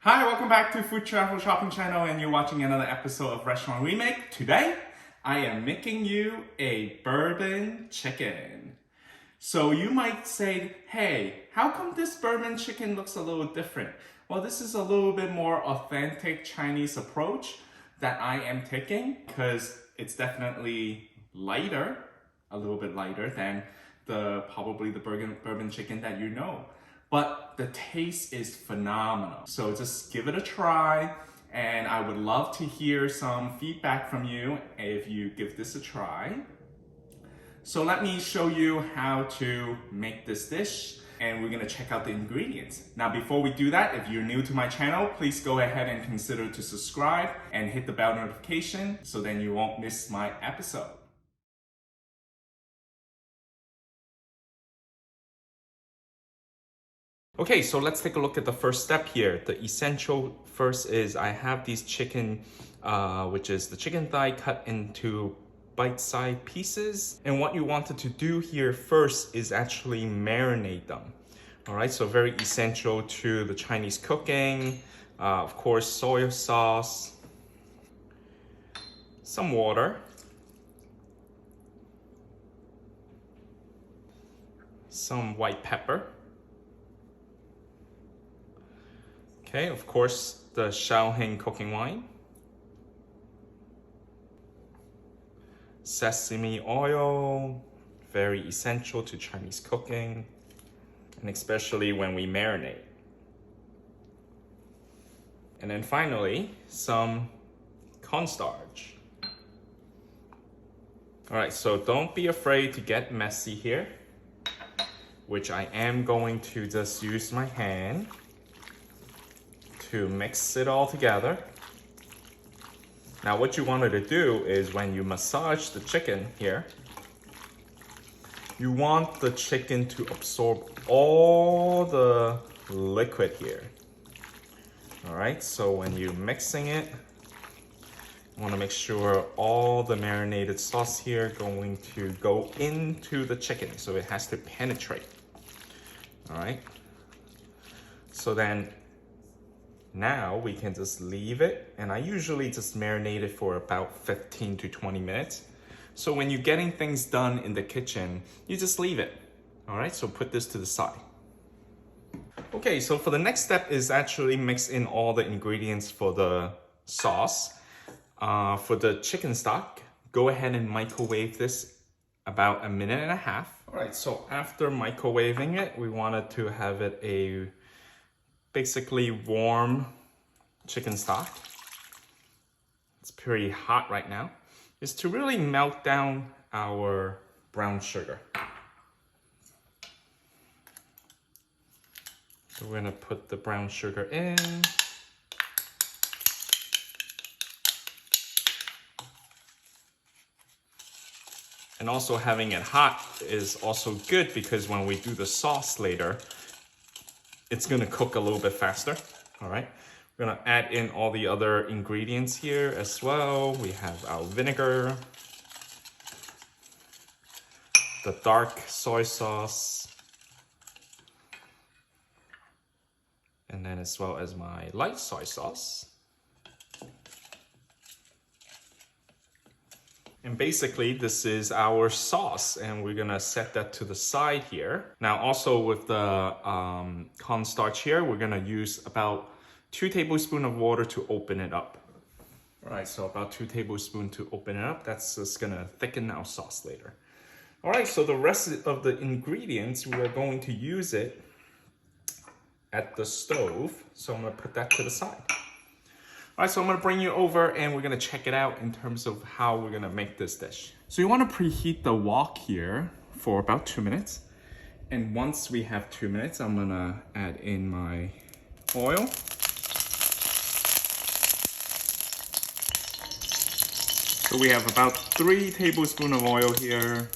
Hi, welcome back to Food Travel Shopping Channel, and you're watching another episode of Restaurant Remake. Today, I am making you a bourbon chicken. So you might say, hey, how come this bourbon chicken looks a little different? Well, this is a little bit more authentic Chinese approach that I am taking because it's definitely lighter, a little bit lighter than probably the bourbon chicken that you know. But the taste is phenomenal. So just give it a try, and I would love to hear some feedback from you if you give this a try. So let me show you how to make this dish, and we're gonna check out the ingredients. Now before we do that, if you're new to my channel, please go ahead and consider to subscribe and hit the bell notification so then you won't miss my episode. Okay, so let's take a look at the first step here. The essential first is I have these chicken, which is the chicken thigh cut into bite-sized pieces. And what you wanted to do here first is actually marinate them. All right, so very essential to the Chinese cooking. Of course, soy sauce, some water, some white pepper. Okay, of course, the Shaoxing cooking wine, sesame oil, very essential to Chinese cooking, and especially when we marinate. And then finally, some cornstarch. All right, so don't be afraid to get messy here, which I am going to just use my hand to mix it all together. Now what you wanted to do is when you massage the chicken here, you want the chicken to absorb all the liquid here. All right, so when you're mixing it, you want to make sure all the marinated sauce here going to go into the chicken, so it has to penetrate. All right, so then now we can just leave it, and I usually just marinate it for about 15 to 20 minutes. So when you're getting things done in the kitchen, you just leave it. All right, so put this to the side. Okay, so for the next step is actually mix in all the ingredients for the sauce. For the chicken stock, go ahead and microwave this about 1.5 minutes. All right, so after microwaving it, we wanted to have it a basically warm chicken stock. It's pretty hot right now. Is to really melt down our brown sugar. So we're gonna put the brown sugar in. And also having it hot is also good because when we do the sauce later, it's gonna cook a little bit faster. All right, we're gonna add in all the other ingredients here as well. We have our vinegar, the dark soy sauce, and then as well as my light soy sauce. And basically this is our sauce, and we're gonna set that to the side here. Now also with the cornstarch here, we're gonna use about 2 tablespoons of water to open it up. All right, so about 2 tablespoons to open it up. That's just gonna thicken our sauce later. All right, so the rest of the ingredients, we are going to use it at the stove. So I'm gonna put that to the side. All right, so I'm gonna bring you over and we're gonna check it out in terms of how we're gonna make this dish. So you wanna preheat the wok here for about 2 minutes. And once we have 2 minutes, I'm gonna add in my oil. So we have about 3 tablespoons of oil here.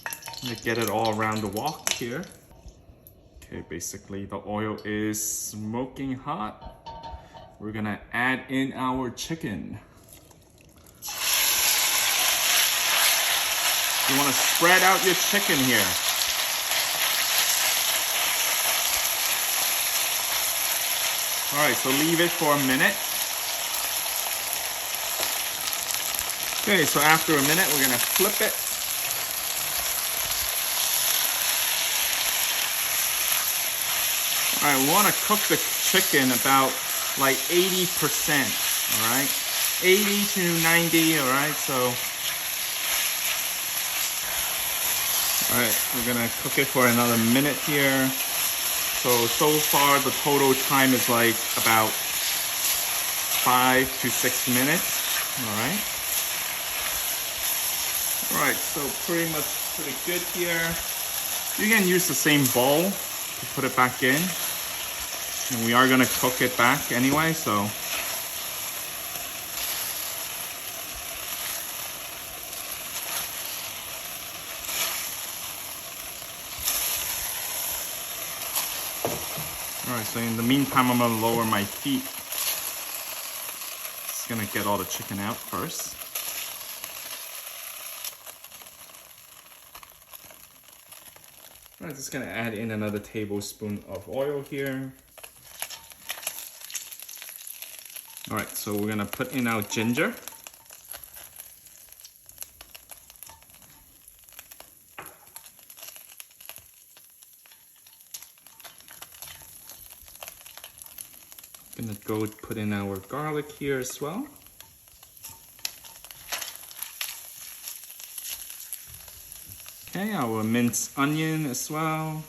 I'm gonna get it all around the wok here. Okay, basically the oil is smoking hot. We're gonna add in our chicken. You wanna spread out your chicken here. All right, so leave it for a minute. Okay, so after a minute, we're gonna flip it. All right, we wanna cook the chicken about like 80%, all right? 80 to 90, all right? All right, we're gonna cook it for another minute here. So far the total time is like about 5 to 6 minutes, all right? All right, so pretty good here. You can use the same bowl to put it back in. And we are gonna cook it back anyway, so. All right, so in the meantime, I'm gonna lower my heat. Just gonna get all the chicken out first. All right, just gonna add in another tablespoon of oil here. All right, so we're gonna put in our ginger. Gonna go put in our garlic here as well. Okay, our minced onion as well.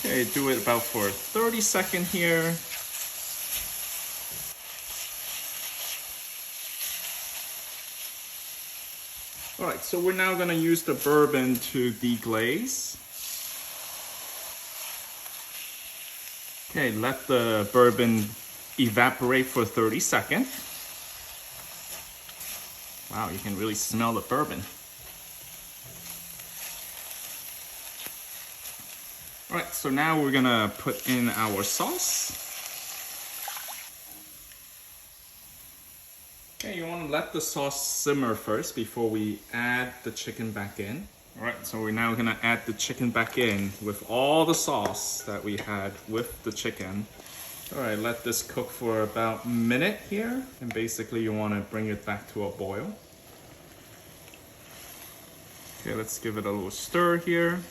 Okay, do it about for 30 seconds here. All right, so we're now gonna use the bourbon to deglaze. Okay, let the bourbon evaporate for 30 seconds. Wow, you can really smell the bourbon. All right, so now we're gonna put in our sauce. Okay, you wanna let the sauce simmer first before we add the chicken back in. All right, so we're now gonna add the chicken back in with all the sauce that we had with the chicken. All right, let this cook for about a minute here. And basically you wanna bring it back to a boil. Okay, let's give it a little stir here.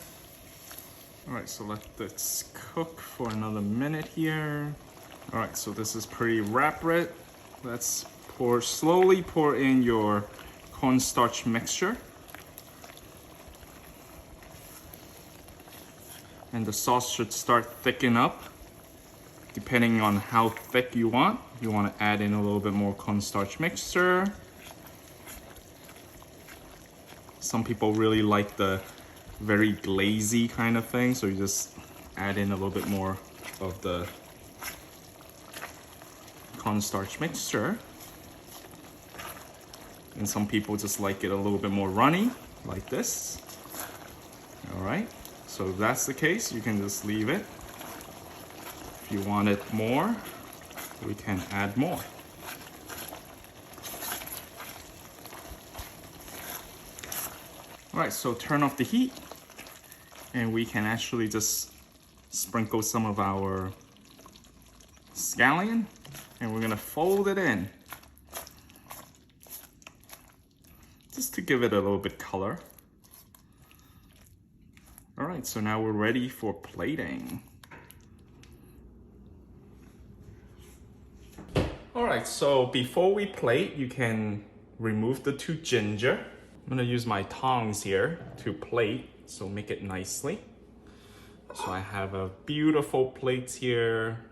All right, so let this cook for another minute here. All right, so this is pretty rapid. Let's slowly pour in your cornstarch mixture. And the sauce should start thicken up. Depending on how thick you want to add in a little bit more cornstarch mixture. Some people really like the very glazy kind of thing, so you just add in a little bit more of the cornstarch mixture. And some people just like it a little bit more runny, like this. All right, so if that's the case, you can just leave it. If you want it more, we can add more. All right, so turn off the heat, and we can actually just sprinkle some of our scallion, and we're gonna fold it in. Just to give it a little bit color. All right, so now we're ready for plating. All right, so before we plate, you can remove the 2 ginger. I'm gonna use my tongs here to plate, so make it nicely. So I have a beautiful plate here.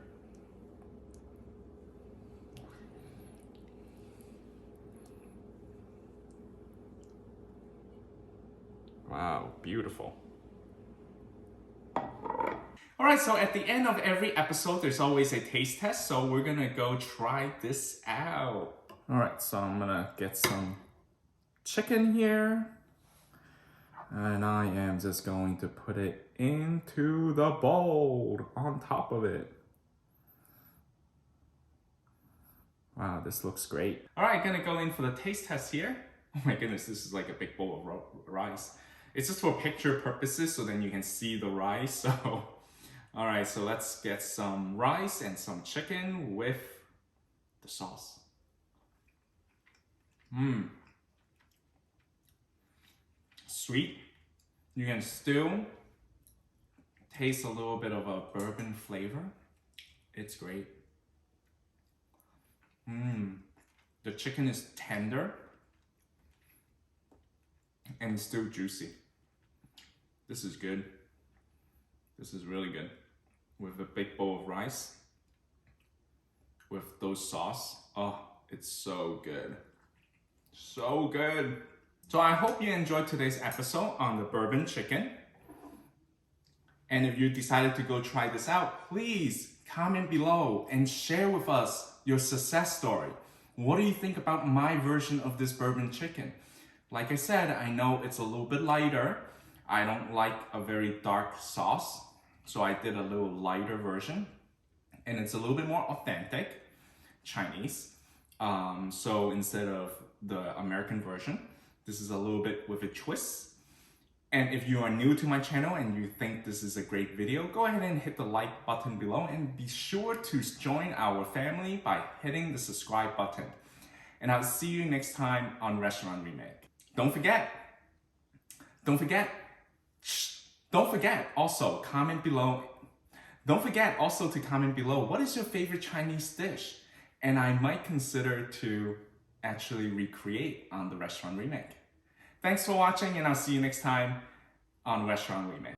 Wow, beautiful. All right, so at the end of every episode, there's always a taste test. So we're gonna go try this out. All right, so I'm gonna get some chicken here. And I am just going to put it into the bowl on top of it. Wow, this looks great. All right, gonna go in for the taste test here. Oh my goodness, this is like a big bowl of rice. It's just for picture purposes, so then you can see the rice. So, all right, so let's get some rice and some chicken with the sauce. Sweet. You can still taste a little bit of a bourbon flavor. It's great. The chicken is tender and still juicy. This is good. This is really good. With a big bowl of rice, with those sauce. Oh, it's so good. So good. So I hope you enjoyed today's episode on the bourbon chicken. And if you decided to go try this out, please comment below and share with us your success story. What do you think about my version of this bourbon chicken? Like I said, I know it's a little bit lighter. I don't like a very dark sauce, so I did a little lighter version. And it's a little bit more authentic Chinese. So instead of the American version, this is a little bit with a twist. And if you are new to my channel and you think this is a great video, go ahead and hit the like button below and be sure to join our family by hitting the subscribe button. And I'll see you next time on Restaurant Remake. Don't forget also comment below. Don't forget also to comment below what is your favorite Chinese dish, and I might consider to actually recreate on the Restaurant Remake. Thanks for watching, and I'll see you next time on Restaurant Remake.